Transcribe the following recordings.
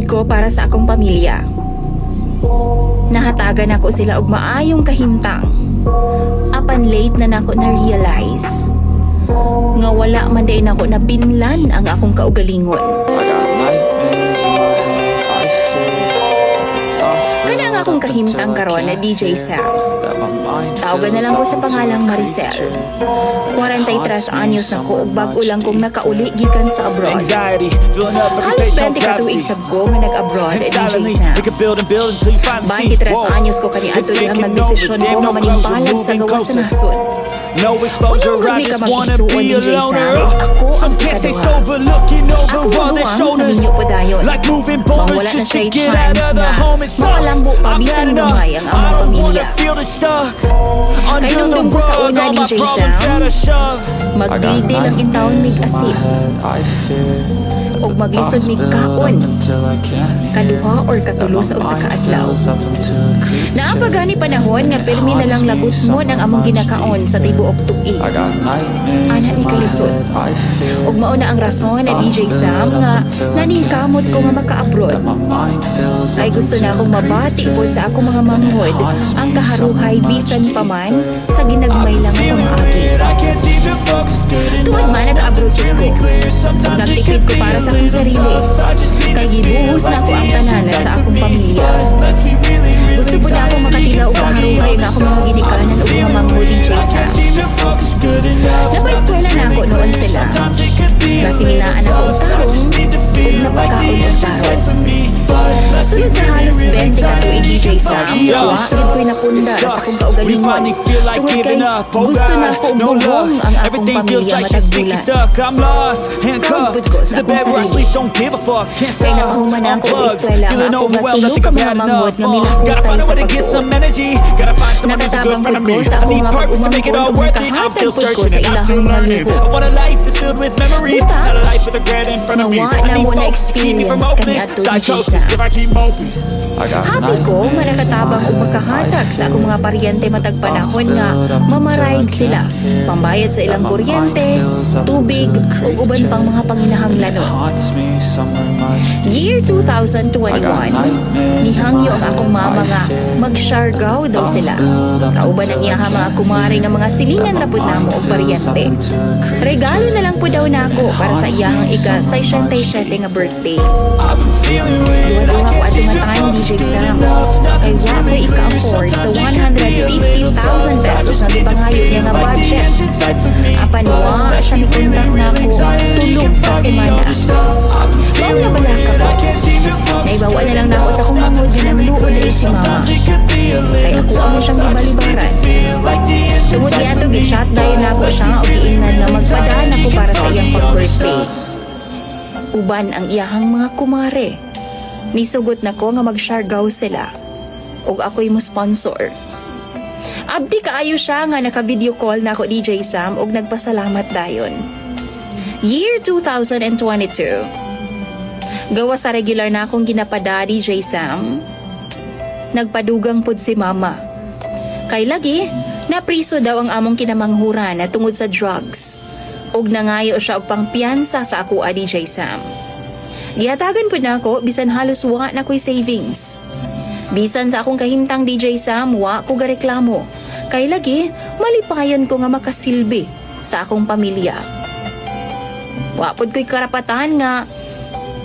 ko para sa akong pamilya. Nahatagan ako sila og maayong kahimtang. Apan late na nako na-realize nga wala man din ako nabinlan ang akong kaugalingon. Kana ang akong kahimtang karon na DJ Sam. Tawagan na lang ko sa pangalang Maricel. 43 anyos na ko ug bag-o lang kong nakauli gikan sa abroad. Halos 20 ka tuig sabgo nga nag-abroad DJ Sam. 23 anyos ko kaniadto ang nagdesisyon ko nga manimpalag sa gawas sa nasod. Unang gumi ka mag-isuon DJ Sam. Ako ang ikaduha. Ako maguwang naminyo po dayon. Mang wala na siya chance na makalambo pa bisan gamay ang among pamilya. Kay nung ko sa una DJ Sam, magbildi lang intawon mig asip og maglisod mig kaon kaduha or katulo sa usa ka adlaw. Naapagani panahon nga permi na lang lagot mo ang among ginakaon sa tibuok tuig. Ana ni kalisod. Ug mao na ang rason na DJ Sam nga naningkamot ko nga maka-abroad. Kay gusto na akong mabati po sa akong mga manghod ang kaharuhay bisan pa man sa ginagmay lang ang pamaagi. Tuod man nag-abroad ko. Nagtikid ko para sa akong sarili. Kay gibuhos na ako ang tanan sa akong pamilya. Gusto po na akong makatila o kaharuhay nga akong mga ginikanan o mga manghod DJ Sam. Napa-eskwela na ako noon sila. Nasiminaan ako ang tarong o napakaon ang tarong. Sunod sa halos 20 ka tuig DJ Sam, wakid ko'y napunda sa akong kaugalingon. Tungod kay gusto na akong buhong ang akong pamilya matagbulan. Proud ko sa akong sarili. Kaya nakahuman ako o eskwela ang ako matulog ka mga manghod nga minahutay sa pag-uong. Nakatabang ko sa akong mga pag-umangkon o makahatag ko sa ilahang mga luho. Buta, nawa na mo na experience kani ato DJ Sam. Happy ko nga nakatabang o magkahatag sa akong mga paryente matag panahon nga mamarayag sila, pambayad sa ilang kuryente, tubig, o uban pang mga panginahanglanon. Year 2021, nihangyo ang akong mama nga mag-Siargao daw sila. Kauban ang iyaha mga kumari nga mga silingan na pud namo og paryente. Regalo na lang po daw nako para sa iyahang ika-67 nga birthday. Duwa-duwa ko ato nga time DJ Sam. Kay wa ko ika-afford sa 150,000 pesos na gipangayo niya nga budget. Apan wa siya mikontak nako tulog sa semana. Mao nga bala ka po. Naibawa na lang nako sa kung manghod ginamluod ay si mama. Kaya ako amo siyang ibalibaran. Tungod niya ito, gichat dahil nako siya o giingnan na magpadaan ako para sa iyang pag-birthday. Uban ang iyahang mga kumare. Nisugot na ko nga mag-Siargao sila. Og ako'y mo sponsor. Abdi kaayo siya nga naka-video call na ako DJ Sam og nagpasalamat dayon. Year 2022. Gawa sa regular na akong ginapada DJ Sam. Nagpadugang pod si mama. Kay lagi, napriso daw ang among kinamanghuran na tungod sa drugs. Og nangayo siya og pangpiyansa sa ako DJ Sam. Gihatagan po na ako bisan halos wa na ko'y savings. Bisan sa akong kahimtang DJ Sam, wa ko gareklamo. Kay lagi, malipayon ko nga makasilbi sa akong pamilya. Wa pod ko'y karapatan nga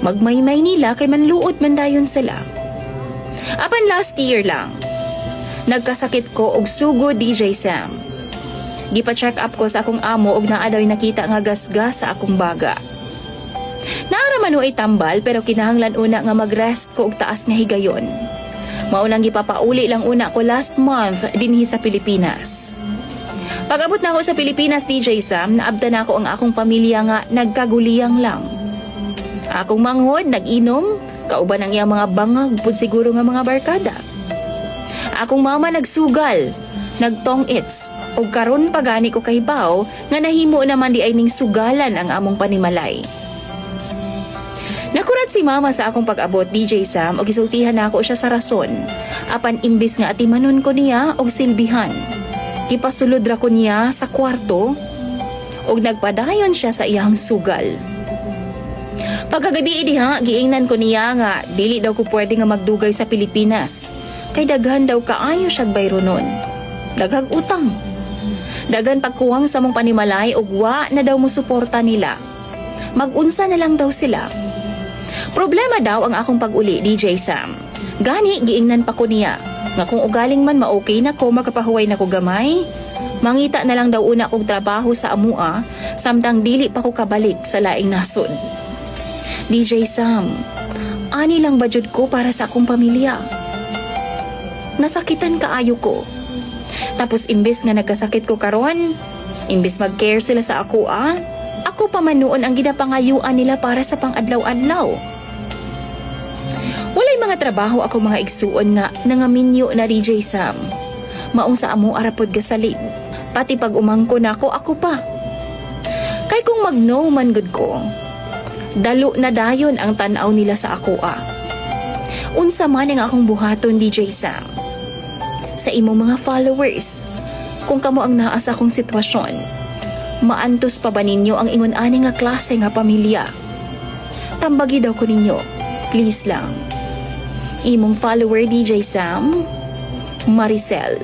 magmaymay nila kay manluod man dayon sila. Apan last year lang, nagkasakit ko og sugod DJ Sam. Gipa-check up ko sa akong amo og naa daw nakita nga gasgas sa akong baga. Naaraman ay tambal pero kinahanglan una nga mag-rest ko og taas nga higayon. Maunang gipapauli lang una ko last month dinhi sa Pilipinas. Pag-abot na ako sa Pilipinas DJ Sam, naabda na ako ang akong pamilya nga nagkaguliyang lang. Akong manghod nag-inom, kauban ang iyang mga bangag pud siguro nga mga barkada. Akong mama nagsugal, nagtong-its, og karon pagani ko kahibaw nga nahimo naman di ay ning sugalan ang among panimalay. Nakurat si mama sa akong pag-abot DJ Sam og gisultihan nako siya sa rason. Apan imbis nga atimanon ko niya og silbihan. Ipasulod ra ko niya sa kwarto og nagpadayon siya sa iyang sugal. Pagkagabi diha, giingnan ko niya nga dili daw ko pwede nga magdugay sa Pilipinas. Kay daghan daw kaayo siya bayro nun. Daghang utang. Daghan pagkuwang sa mong panimalay ug wa na daw mo suporta nila. Mag-unsa na lang daw sila. Problema daw ang akong pag-uli, DJ Sam. Gani, giingnan pa ko niya. Nga kung ugaling man ma-okay na ko, makapahuway na ko gamay. Mangita na lang daw una kong trabaho sa amua, samtang dili pa ko kabalik sa laing nasod. DJ Sam, ani lang ba jud ko para sa akong pamilya? Nasakitan kaayo ko. Tapos imbes nga nagkasakit ko karon, imbes mag-care sila sa ako ako pa man noon ang ginapangayuan nila para sa pang-adlaw-adlaw. Walay mga trabaho ako mga igsuon nga nangaminyo na DJ Sam. Maong sa amo arapod gasalib. Pati pag umangko na ako pa. Kay kung mag-no man good ko, dalo na dayon ang tanaw nila sa ako Unsa man ang akong buhaton, DJ Sam. Sa imong mga followers, kung kamo ang naa sa akong sitwasyon, maantos pa ba ninyo ang ingon ani nga klase nga pamilya? Tambagi daw ko ninyo, please lang. Imong follower, DJ Sam, Maricel.